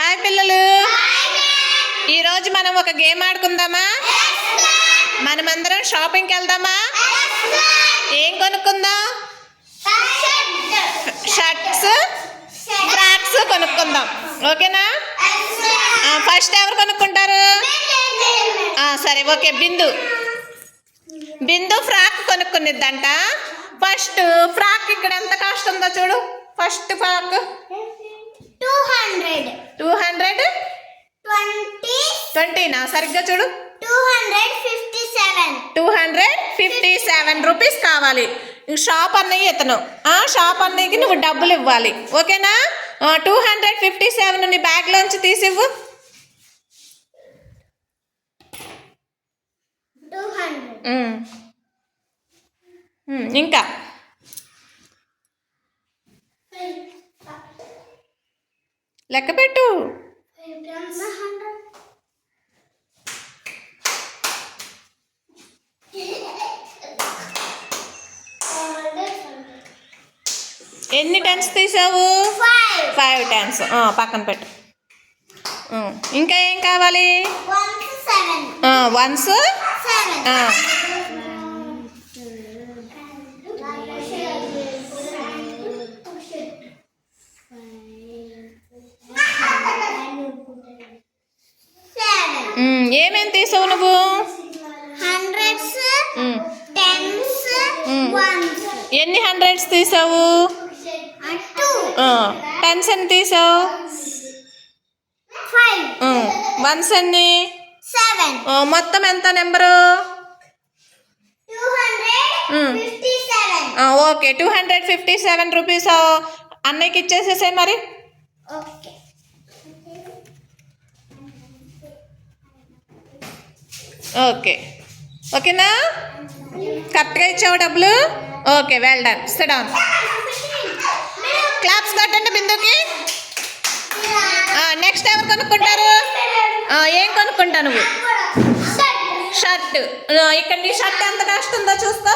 Hi పిల్లలు, ఈరోజు మనం ఒక గేమ్ ఆడుకుందామా? మనమందరం షాపింగ్కి వెళ్దామా? ఏం కొనుక్కుందాం? షర్ట్స్, ఫ్రాక్స్ కొనుక్కుందాం. ఓకేనా? ఫస్ట్ ఎవరు కొనుక్కుంటారు? సరే, ఓకే. బిందు ఫ్రాక్ కొనుక్కునిద్దంట. ఫస్ట్ ఫ్రాక్ ఇక్కడ ఎంత కాస్ట్ ఉందో చూడు. ఫస్ట్ ఫ్రాక్ 220 సరిగ్గా చూడు. 257 రూపీస్ కావాలి. షాప్ అన్నయ్య ఇతను. షాప్ అన్నయ్యకి నువ్వు డబ్బులు ఇవ్వాలి. ఓకేనా? 257 నీ బ్యాగ్లోంచి తీసివ్వు. 200. ఇంకా లెక్క పెట్టు. ఎన్ని టెన్స్ తీసావు? 5 టెన్స్. పక్కన పెట్టు. ఇంకా ఏం కావాలి? వన్స్. ఏమేమి తీసావు నువ్వు? ఎన్ని హండ్రెడ్స్ తీసావు? 10s ఎన్ని తీసావు? 1s ఎన్ని? మొత్తం ఎంత నెంబరు? 257. ఓకే, 257 రూపీస్ అన్నయ్యకి ఇచ్చేసేసాయి మరి. ఓకేనా? కరెక్ట్గా ఇచ్చావు డబ్బులు. Okay, well done. SIT down. Claps కొట్టండి బిందుకి. నెక్స్ట్ ఎవరు కొనుక్కుంటారు? ఏం కొనుక్కుంటా నువ్వు? షర్ట్. ఇక్కడ నీ షర్ట్ ఎంత కాస్ట్ ఉందో చూస్తా.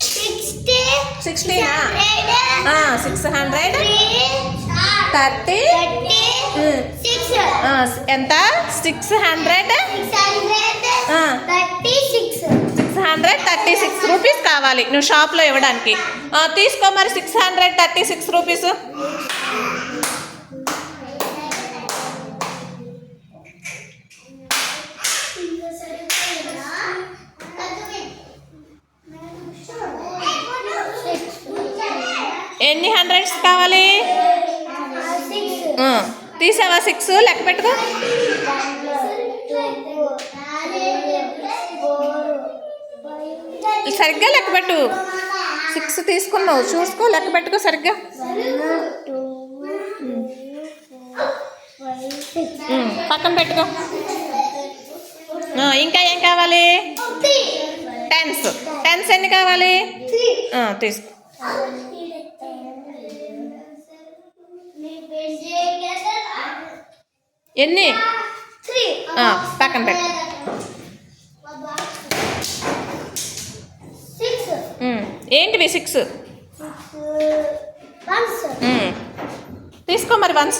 60. 600. 30. ఎంత? 636 రూపీస్ కావాలి నువ్వు షాప్లో ఇవ్వడానికి. తీసుకో మరి 636 రూపీస్. ఎన్ని హండ్రెడ్స్ కావాలి? తీసావా? 6 లెక్క పెట్టుకో. సరిగ్గా లెక్క పెట్టు. 6 తీసుకున్నావు, చూసుకో, లెక్క పెట్టుకో సరిగ్గా. పక్కన పెట్టుకో. ఇంకా ఏం కావాలి? 10s ఎన్ని కావాలి? తీసుకో. ఎన్ని? పక్కన పెట్టు. ఏంటివి? 6 తీసుకో మరి. 1s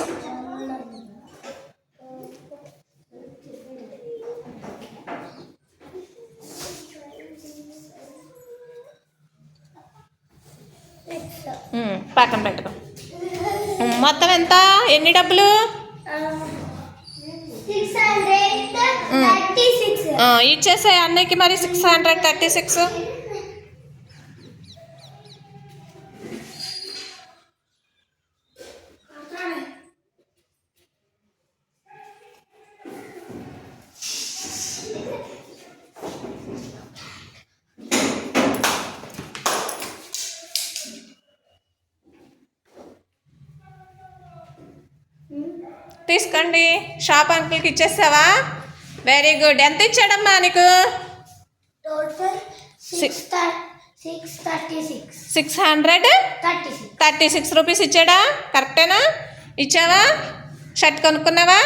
పక్కన పెట్టుకో. మొత్తం ఎంత? ఎన్ని డబ్బులు? 636. ఇచ్చేసే అన్నయ్యకి మరి 636. తీసుకోండి. షాప్ అంకుల్కి ఇచ్చేసావా? Very good. ఎంత ఇచ్చాడమ్మా నీకు? 636 రూపీస్ ఇచ్చాడా? కరెక్టేనా? ఇచ్చావా? షర్ట్ కొనుక్కున్నావా?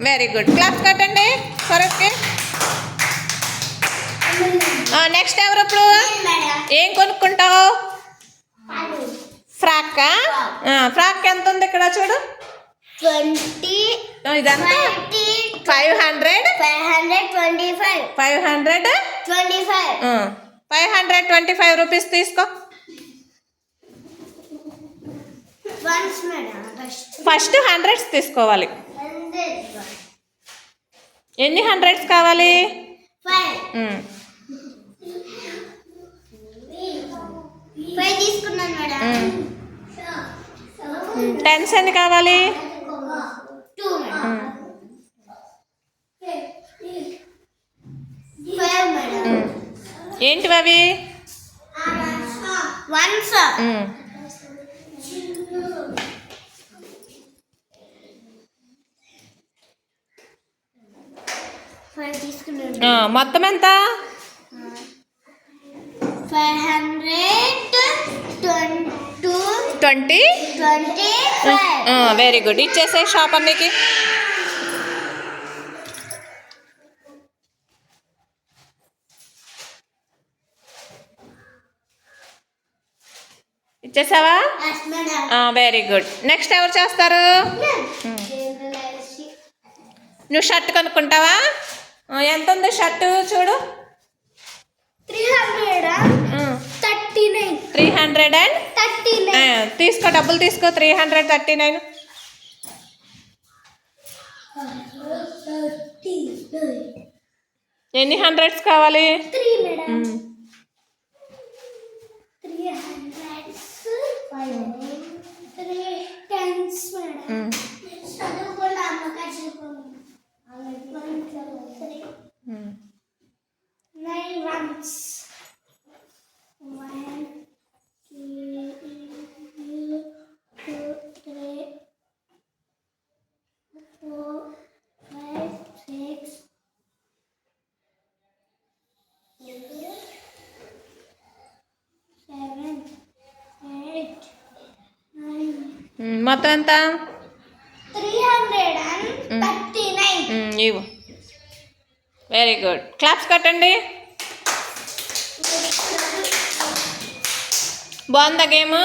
Very good. క్లాప్స్ కట్టండి సరస్కి. నెక్స్ట్ ఎవరు ఇప్పుడు? ఏం కొనుక్కుంటావు? ఫ్రాక్. ఫ్రాక్ ఎంత ఉంది ఇక్కడ చూడు. 20 ఇదంతా 500 525 525 రూపీస్ తీసుకో. వన్స్ మేడం ఫస్ట్ హండ్రెడ్స్ తీసుకోవాలి. 100 ఎన్ని హండ్రెడ్స్ కావాలి? 5 తీసుకున్నాను మేడం. టెన్స్ ఎన్ని కావాలి? 2 మేడం. 5 మేడం. ఏంటివి అవి? వన్స్ 5 తీసుకున్నాను. మొత్తం ఎంత? 520 వెరీ గుడ్. ఇచ్చేసే షాప్ అన్నికి. ఇచ్చేసావా? Very good. నెక్స్ట్ ఎవరు చేస్తారు? నువ్వు షర్ట్ కొనుక్కుంటావా? ఎంత ఉంది షర్టు చూడు. 339. తీసుకో, డబ్బులు తీసుకో. 339. ఎన్ని హండ్రెడ్స్ కావాలి? 3 మేడం. 3 tense madam. చదువుకోండి అమ్మకాయ చదువుకోండి. 9 ones. 1 2 3 4 5 6 7 8 9. మొత్తం ఎంత? 339. ఇవ్వు. Very good. క్లాప్స్ కట్టండి. బాగుందా గేమ్?